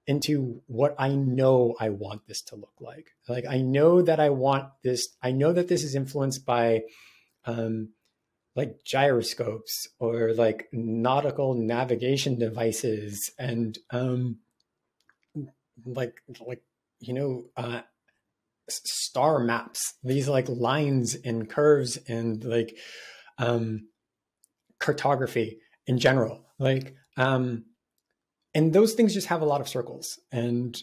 into what I know I want this to look like. Like, I know that I want this, I know that this is influenced by like gyroscopes or like nautical navigation devices and like, you know, star maps, these like lines and curves and like cartography in general, like and those things just have a lot of circles, and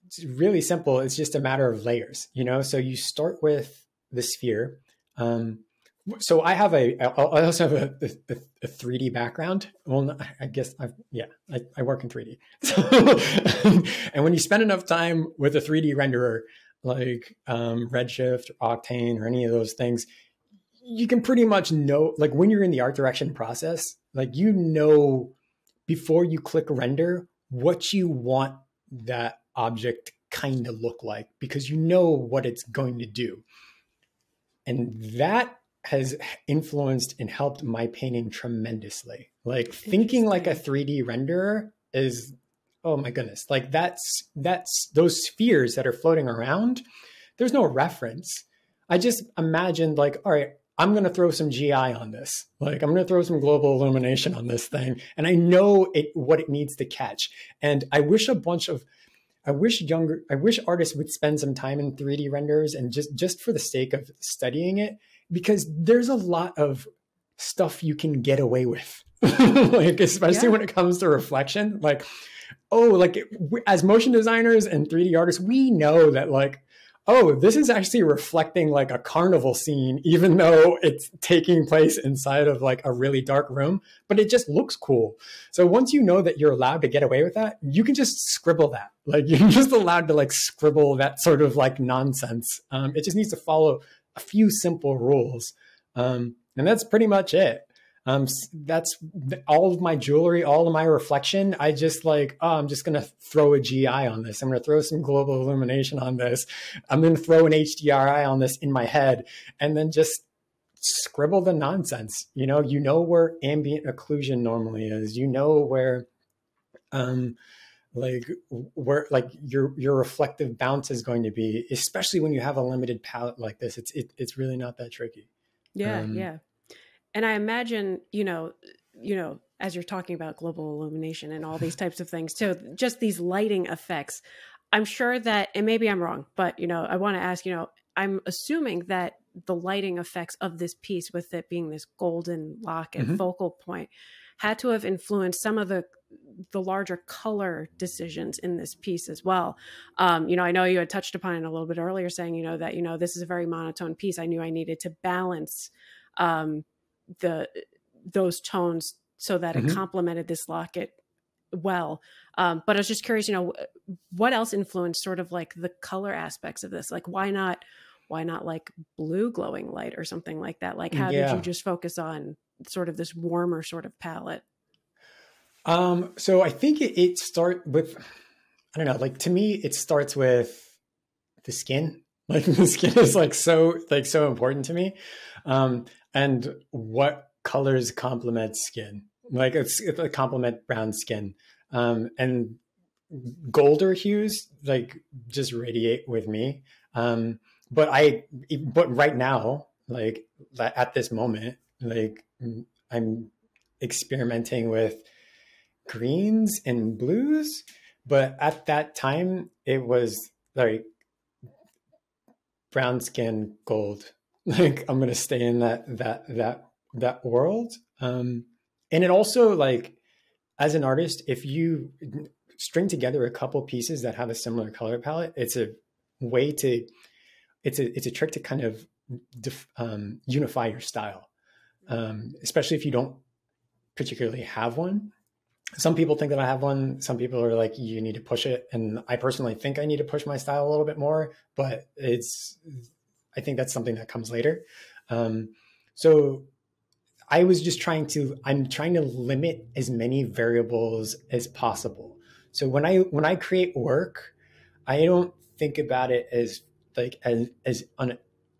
it's really simple. It's just a matter of layers, you know. So you start with the sphere. So I also have a 3D background. Well, I guess I work in 3D. So, and when you spend enough time with a 3D renderer, like Redshift or Octane or any of those things, you can pretty much know, like when you're in the art direction process, like, you know, before you click render, what you want that object kind of look like, because you know what it's going to do. And that has influenced and helped my painting tremendously. Like, thinking like a 3D renderer is, oh my goodness, like that's those spheres that are floating around. There's no reference. I just imagined, like, all right, I'm going to throw some GI on this. Like, I'm going to throw some global illumination on this thing. And I know what it needs to catch. And I wish artists would spend some time in 3D renders, and just for the sake of studying it, because there's a lot of stuff you can get away with, like, especially when it comes to reflection. Like, as motion designers and 3D artists, we know that, like, oh, this is actually reflecting like a carnival scene, even though it's taking place inside of like a really dark room, but it just looks cool. So once you know that you're allowed to get away with that, you can just scribble that. Like, you're just allowed to like scribble that sort of like nonsense. It just needs to follow a few simple rules. And that's pretty much it. That's all of my jewelry, all of my reflection. I just like, oh, I'm just going to throw a GI on this. I'm going to throw some global illumination on this. I'm going to throw an HDRI on this in my head, and then just scribble the nonsense. You know where ambient occlusion normally is. You know where, like your reflective bounce is going to be, especially when you have a limited palette like this. It's really not that tricky. Yeah. And I imagine, as you're talking about global illumination and all these types of things, so just these lighting effects, I'm sure that, and maybe I'm wrong, but, I want to ask, I'm assuming that the lighting effects of this piece, with it being this golden locket focal point, had to have influenced some of the larger color decisions in this piece as well. I know you had touched upon it a little bit earlier, saying, that, this is a very monotone piece. I knew I needed to balance those tones so that it complemented this locket well. But I was just curious, what else influenced sort of like the color aspects of this? Like, why not like blue glowing light or something like that? Like, how did you just focus on sort of this warmer sort of palette? So I think it starts with, I don't know, like, to me, it starts with the skin. Like, the skin is so important to me. And what colors complement skin? Like, it's a complement brown skin. And golder hues, like, just radiate with me. But right now, like, at this moment, like, I'm experimenting with greens and blues, but at that time it was like brown skin, gold. Like, I'm gonna stay in that world. And it also, like, as an artist, if you string together a couple pieces that have a similar color palette, it's a trick to kind of unify your style, especially if you don't particularly have one. Some people think that I have one. Some people are like, you need to push it. And I personally think I need to push my style a little bit more, but I think that's something that comes later. So I'm trying to limit as many variables as possible. So when I create work, I don't think about it as like, as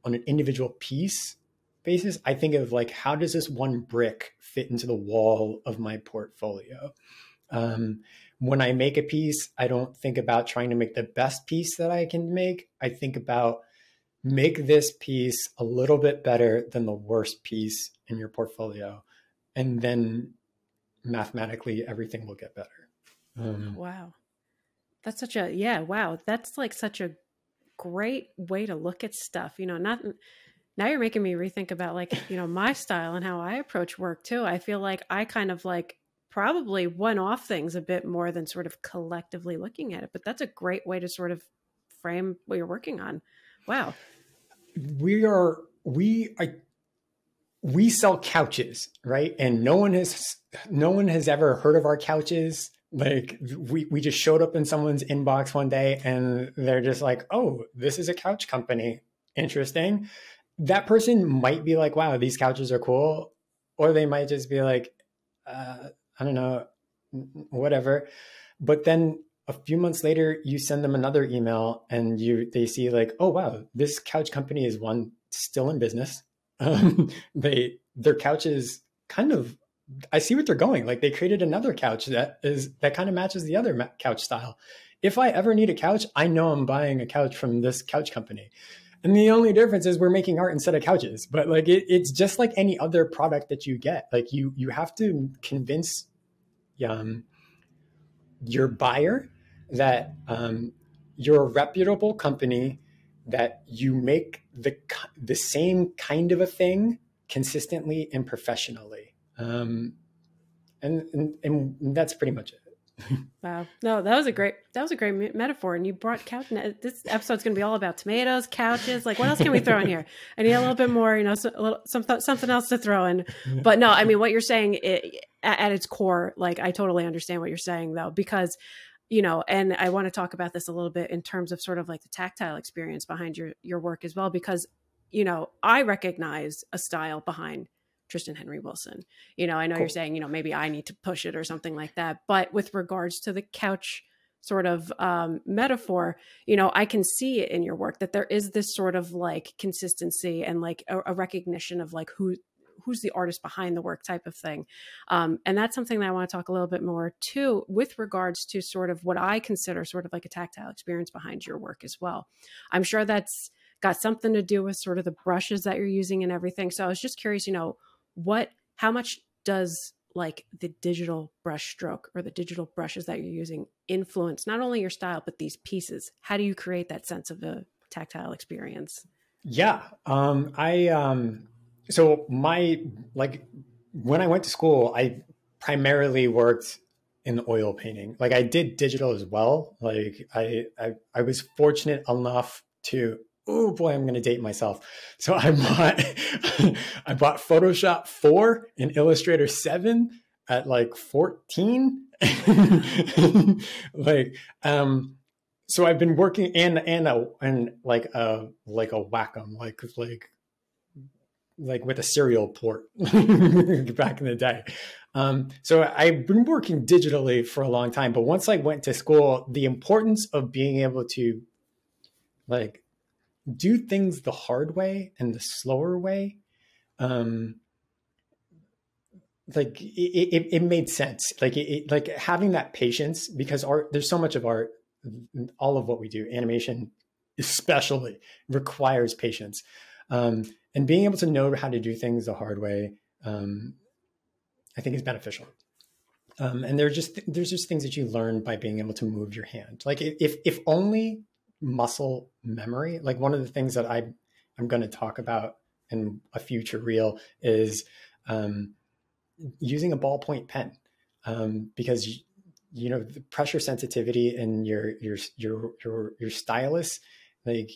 on an individual piece basis. I think of like, how does this one brick fit into the wall of my portfolio? When I make a piece, I don't think about trying to make the best piece that I can make. I think about make this piece a little bit better than the worst piece in your portfolio. And then mathematically, everything will get better. Wow. That's such a, yeah, wow. That's like such a great way to look at stuff. You know, not, now you're making me rethink about like, you know, my style and how I approach work too. I feel like I kind of like probably one-off things a bit more than sort of collectively looking at it, but that's a great way to sort of frame what you're working on. Wow. We sell couches, right? And no one has ever heard of our couches. Like we just showed up in someone's inbox one day and they're just like, oh, this is a couch company. Interesting. That person might be like, wow, these couches are cool. Or they might just be like, I don't know, whatever. But then a few months later, you send them another email and they see like, oh, wow, this couch company is still in business. Their couch is kind of, I see what they're going. Like they created another couch that kind of matches the other couch style. If I ever need a couch, I know I'm buying a couch from this couch company. And the only difference is we're making art instead of couches. But like it's just like any other product that you get. Like you have to convince your buyer that you're a reputable company, that you make the same kind of a thing consistently and professionally. And that's pretty much it. Wow. No, that was a great metaphor. And you brought couch. This episode's going to be all about tomatoes, couches. Like, what else can we throw in here? I need a little bit more, you know, something else to throw in. But no, I mean, what you're saying at its core, like, I totally understand what you're saying though, because, you know, and I want to talk about this a little bit in terms of sort of like the tactile experience behind your work as well, because, you know, I recognize a style behind Tristan Henry-Wilson. You know, I know You're saying, you know, maybe I need to push it or something like that. But with regards to the couch sort of metaphor, you know, I can see it in your work that there is this sort of like consistency and like a recognition of like who's the artist behind the work type of thing. And that's something that I want to talk a little bit more too, with regards to sort of what I consider sort of like a tactile experience behind your work as well. I'm sure that's got something to do with sort of the brushes that you're using and everything. So I was just curious, you know, how much does like the digital brush stroke or the digital brushes that you're using influence not only your style, but these pieces? How do you create that sense of a tactile experience? Yeah. So when I went to school, I primarily worked in oil painting. Like I did digital as well. Like I was fortunate enough to, oh boy, I'm going to date myself. So I bought Photoshop 4 and Illustrator 7 at like 14. So I've been working and like a Wacom, like with a serial port back in the day. So I've been working digitally for a long time, but once I went to school, the importance of being able to like do things the hard way and the slower way, like it made sense. Like having that patience, because there's so much of art, all of what we do, animation especially, requires patience. And being able to know how to do things the hard way, I think is beneficial. And there's just things that you learn by being able to move your hand. Like if only muscle memory, like one of the things that I'm going to talk about in a future reel is using a ballpoint pen, because you know the pressure sensitivity in your stylus, like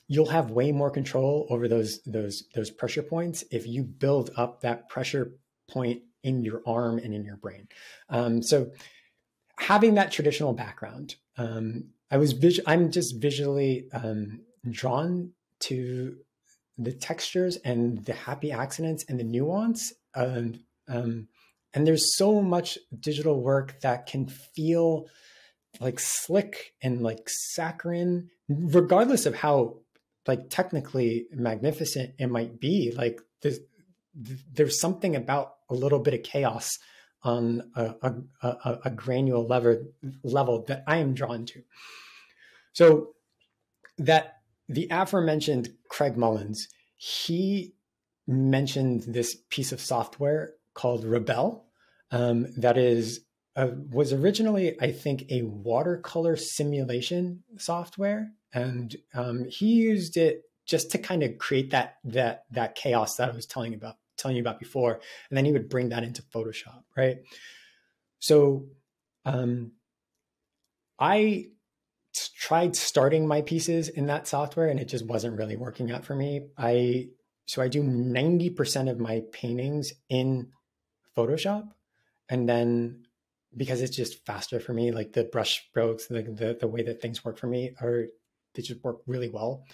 you'll have way more control over those pressure points if you build up that pressure point in your arm and in your brain. So having that traditional background, I'm just visually drawn to the textures and the happy accidents and the nuance. And there's so much digital work that can feel like slick and like saccharine, regardless of how like technically magnificent it might be. Like there's something about a little bit of chaos on a granular level that I am drawn to. So that the aforementioned Craig Mullins, he mentioned this piece of software called Rebel, that is was originally, I think, a watercolor simulation software, and he used it just to kind of create that chaos that I was telling you about before, and then he would bring that into Photoshop, right? So I tried starting my pieces in that software, and it just wasn't really working out for me. So I do 90% of my paintings in Photoshop, and then because it's just faster for me, like the brush strokes, the way that things work for me they just work really well.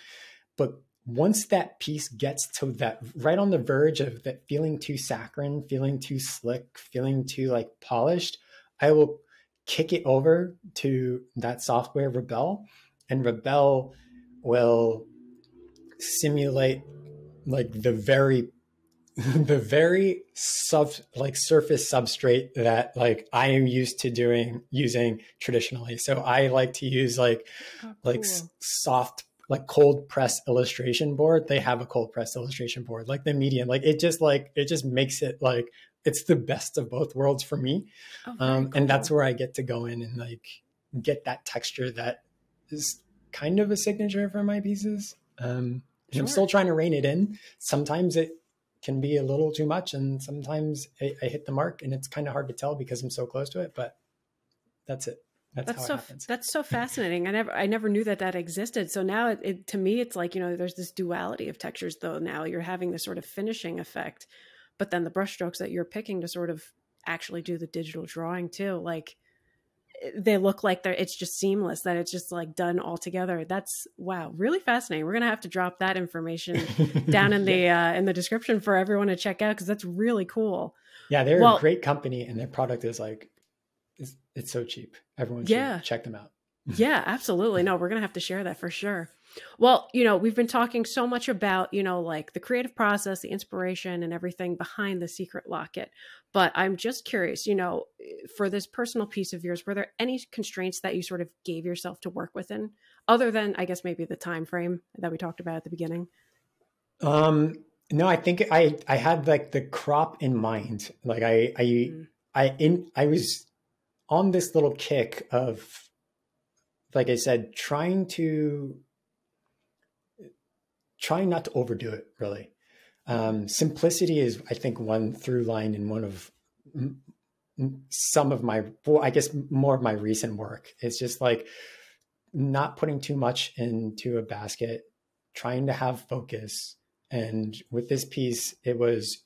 But once that piece gets to that right on the verge of that feeling too saccharine, feeling too slick, feeling too like polished, I will kick it over to that software, Rebel, and Rebel will simulate like the very surface substrate that like I am used to using traditionally. So I like to use like soft, like cold press illustration board. They have a cold press illustration board, like the medium, like it just makes it like, it's the best of both worlds for me. Cool. And that's where I get to go in and like get that texture that is kind of a signature for my pieces. And I'm still trying to rein it in. Sometimes it can be a little too much, and sometimes I hit the mark and it's kind of hard to tell because I'm so close to it, but that's it. That's how it happens. That's so fascinating. I never knew that existed. So now to me, it's like, there's this duality of textures though. Now you're having this sort of finishing effect, but then the brush strokes that you're picking to sort of actually do the digital drawing too, like they look like it's just seamless, that it's just like done all together. That's wow, really fascinating. We're gonna have to drop that information down in the description for everyone to check out, because that's really cool. Yeah, they're a great company, and their product is like it's so cheap. Everyone should check them out. Yeah, absolutely. No, we're gonna have to share that for sure. Well, we've been talking so much about, like the creative process, the inspiration and everything behind the secret locket. But I'm just curious, for this personal piece of yours, were there any constraints that you sort of gave yourself to work within, other than, I guess, maybe the time frame that we talked about at the beginning? No, I think I had like the crop in mind. Like I was on this little kick of, like I said, trying not to overdo it, really. Simplicity is, I think, one through line in one of some of my, well, I guess more of my recent work. It's just like not putting too much into a basket, trying to have focus. And with this piece, it was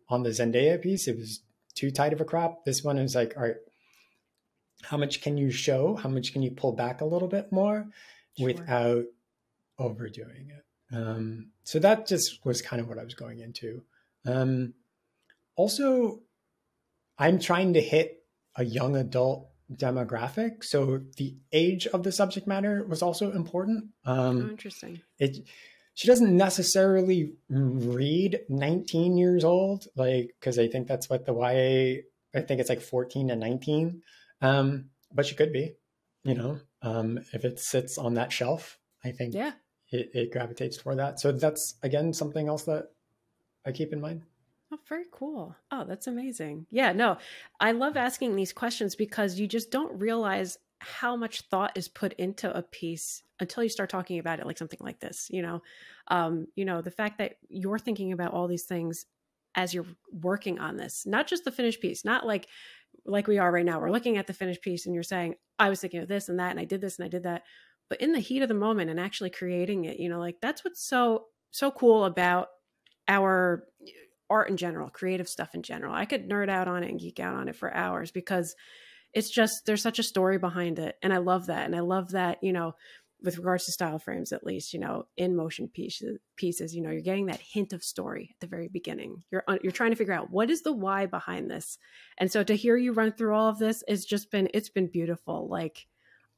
on the Zendaya piece, it was too tight of a crop. This one is like, all right, how much can you show? How much can you pull back a little bit more without overdoing it? So that just was kind of what I was going into. Also, I'm trying to hit a young adult demographic. So the age of the subject matter was also important. Interesting. She doesn't necessarily read 19 years old, like, because I think that's what the YA, I think it's like 14 to 19. But she could be, if it sits on that shelf, I think it gravitates toward that. So that's, again, something else that I keep in mind. Oh, very cool. Oh, that's amazing. Yeah, no, I love asking these questions because you just don't realize how much thought is put into a piece until you start talking about it, like something like this, the fact that you're thinking about all these things as you're working on this, not just the finished piece, not like we are right now. We're looking at the finished piece and you're saying, I was thinking of this and that, and I did this and I did that. But in the heat of the moment and actually creating it, like that's what's so cool about our art in general, creative stuff in general. I could nerd out on it and geek out on it for hours because it's just, there's such a story behind it. And I love that. And I love that, with regards to style frames, at least, in motion pieces, you're getting that hint of story at the very beginning. You're trying to figure out what is the why behind this. And so to hear you run through all of this, it's been beautiful. Like,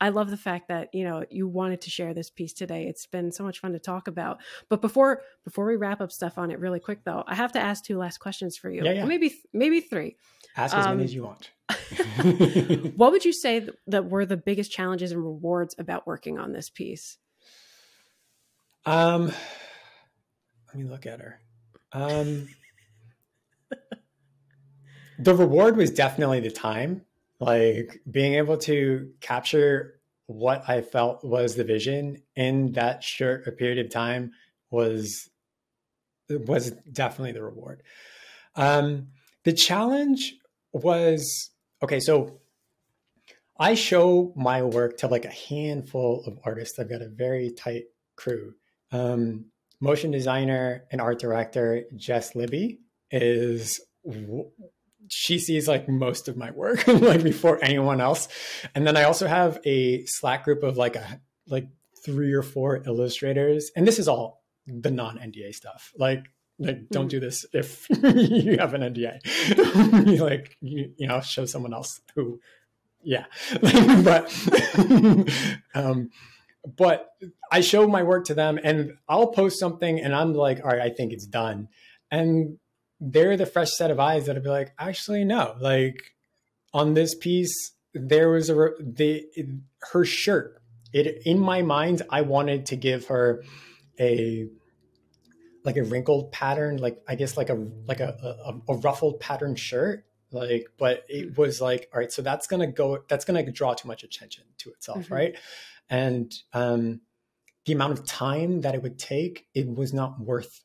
I love the fact that, you wanted to share this piece today. It's been so much fun to talk about. But before we wrap up stuff on it really quick, though, I have to ask 2 last questions for you. Yeah. Maybe 3. Ask as many as you want. What would you say that were the biggest challenges and rewards about working on this piece? Let me look at her. The reward was definitely the time. Like, being able to capture what I felt was the vision in that short a period of time was definitely the reward. The challenge was, okay, so I show my work to like a handful of artists. I've got a very tight crew. Motion designer and art director Jess Libby she sees like most of my work like before anyone else. And then I also have a Slack group of like 3 or 4 illustrators. And this is all the non-NDA stuff. Like don't do this if you have an NDA. Show someone else who, yeah. But I show my work to them and I'll post something and I'm like, all right, I think it's done. And they're the fresh set of eyes that'll be like, actually, no, like on this piece, there was her shirt. In my mind, I wanted to give her a wrinkled pattern, like I guess like a ruffled pattern shirt. But it was like, all right, so that's going to draw too much attention to itself. Mm-hmm. Right. And, the amount of time that it would take, it was not worth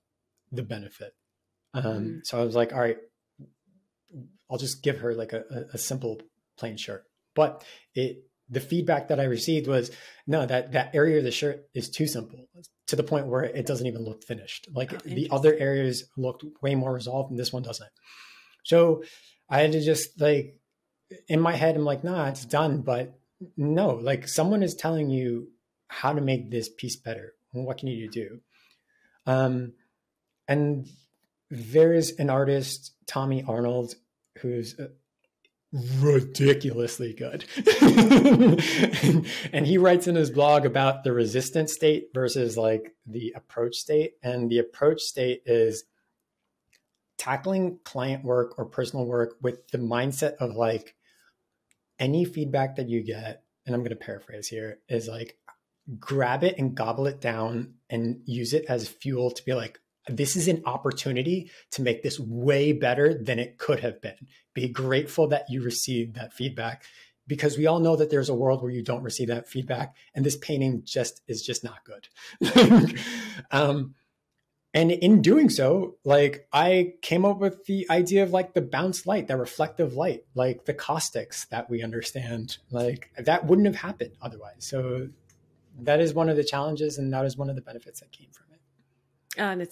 the benefit. So I was like, all right, I'll just give her like a simple plain shirt. But the feedback that I received was, no, that area of the shirt is too simple to the point where it doesn't even look finished. Like the other areas looked way more resolved and this one doesn't. So I had to just like, in my head, I'm like, nah, it's done. But no, like someone is telling you how to make this piece better. What can you do? And there's an artist, Tommy Arnold, who's ridiculously good. and he writes in his blog about the resistance state versus like the approach state. And the approach state is tackling client work or personal work with the mindset of like any feedback that you get, and I'm going to paraphrase here, is like grab it and gobble it down and use it as fuel to be like, this is an opportunity to make this way better than it could have been. Be grateful that you received that feedback, because we all know that there's a world where you don't receive that feedback and this painting is just not good. And in doing so, like I came up with the idea of like the bounce light, the reflective light, like the caustics that we understand, like that wouldn't have happened otherwise. So that is one of the challenges, and that is one of the benefits that came from it. And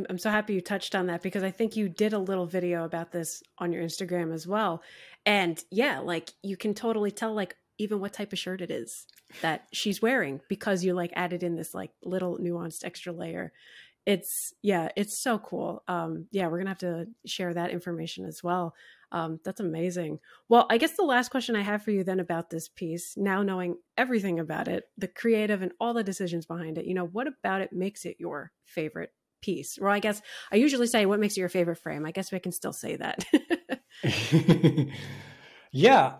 I'm so happy you touched on that, because I think you did a little video about this on your Instagram as well. And yeah, like you can totally tell like even what type of shirt it is that she's wearing, because you like added in this like little nuanced extra layer. It's so cool. Yeah, we're gonna have to share that information as well. That's amazing. Well, I guess the last question I have for you then about this piece, now knowing everything about it, the creative and all the decisions behind it, what about it makes it your favorite piece? Well, I guess I usually say, what makes it your favorite frame? I guess we can still say that. Yeah.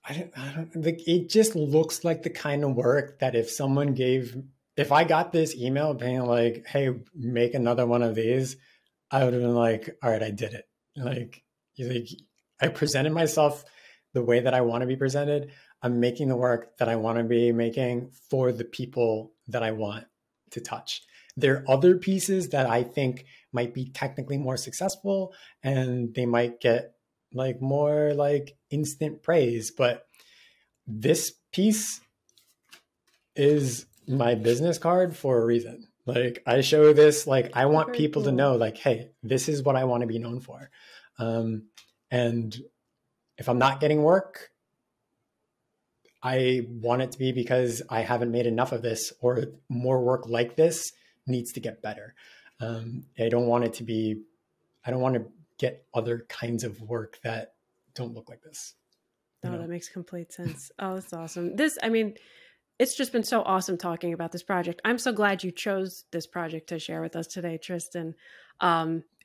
I don't think it just looks like the kind of work that if I got this email being like, hey, make another one of these, I would have been like, all right, I did it. Like I presented myself the way that I want to be presented. I'm making the work that I want to be making for the people that I want to touch. There are other pieces that I think might be technically more successful and they might get like more like instant praise, but this piece is my business card for a reason. Like I show this, like I want people to know like, hey, this is what I want to be known for. And if I'm not getting work, I want it to be because I haven't made enough of this, or more work like this needs to get better. I don't want it to be, I don't want to get other kinds of work that don't look like this. Oh, that makes complete sense. Oh, that's awesome. It's just been so awesome talking about this project. I'm so glad you chose this project to share with us today, Tristan.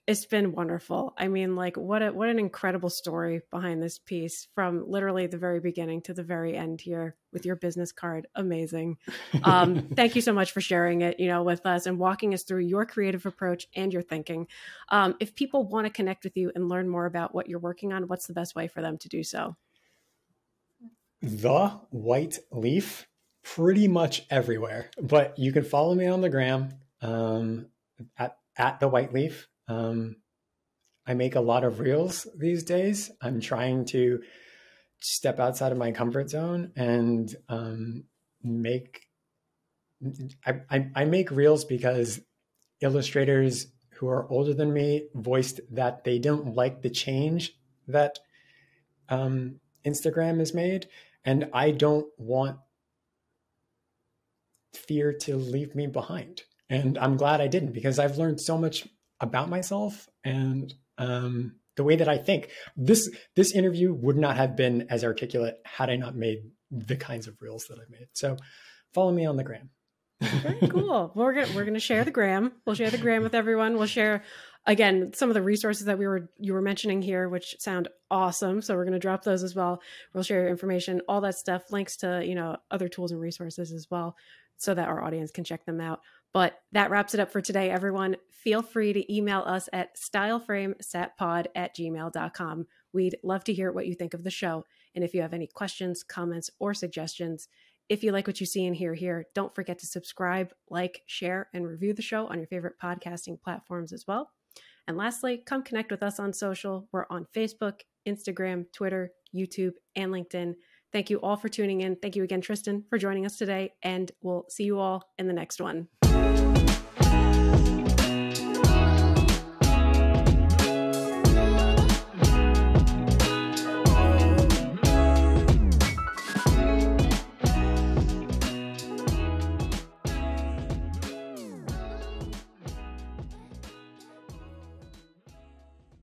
It's been wonderful. I mean, like, what an incredible story behind this piece, from literally the very beginning to the very end here with your business card. Amazing. Thank you so much for sharing it, with us and walking us through your creative approach and your thinking. If people want to connect with you and learn more about what you're working on, what's the best way for them to do so? The White Leaf, pretty much everywhere, but you can follow me on the gram at the White Leaf. I make a lot of reels these days. I'm trying to step outside of my comfort zone and I make reels because illustrators who are older than me voiced that they don't like the change that Instagram has made. And I don't want fear to leave me behind. And I'm glad I didn't, because I've learned so much about myself and the way that I think. This interview would not have been as articulate had I not made the kinds of reels that I've made. So follow me on the gram. Very cool. We're gonna share the gram. We'll share the gram with everyone. We'll share, again, some of the resources that you were mentioning here, which sound awesome. So we're gonna drop those as well. We'll share your information, all that stuff, links to other tools and resources as well, so that our audience can check them out. But that wraps it up for today, everyone. Feel free to email us at styleframesatpod@gmail.com. We'd love to hear what you think of the show. And if you have any questions, comments, or suggestions, if you like what you see and hear here, don't forget to subscribe, like, share, and review the show on your favorite podcasting platforms as well. And lastly, come connect with us on social. We're on Facebook, Instagram, Twitter, YouTube, and LinkedIn. Thank you all for tuning in. Thank you again, Tristan, for joining us today, and we'll see you all in the next one.